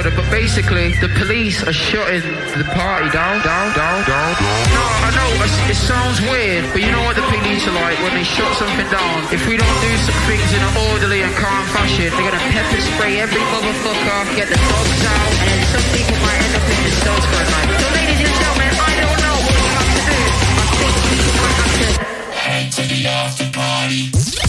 disorder, but basically the police are shutting the party down. No, I know it sounds weird, but you know what the police are like when they shut something down. If we don't do some things in an orderly and calm fashion, they're gonna pepper spray every motherfucker, get the dogs out, and then some people might end up in the cells for a night. So ladies and gentlemen, I don't know what you have to do. I think people might have to head to the after party.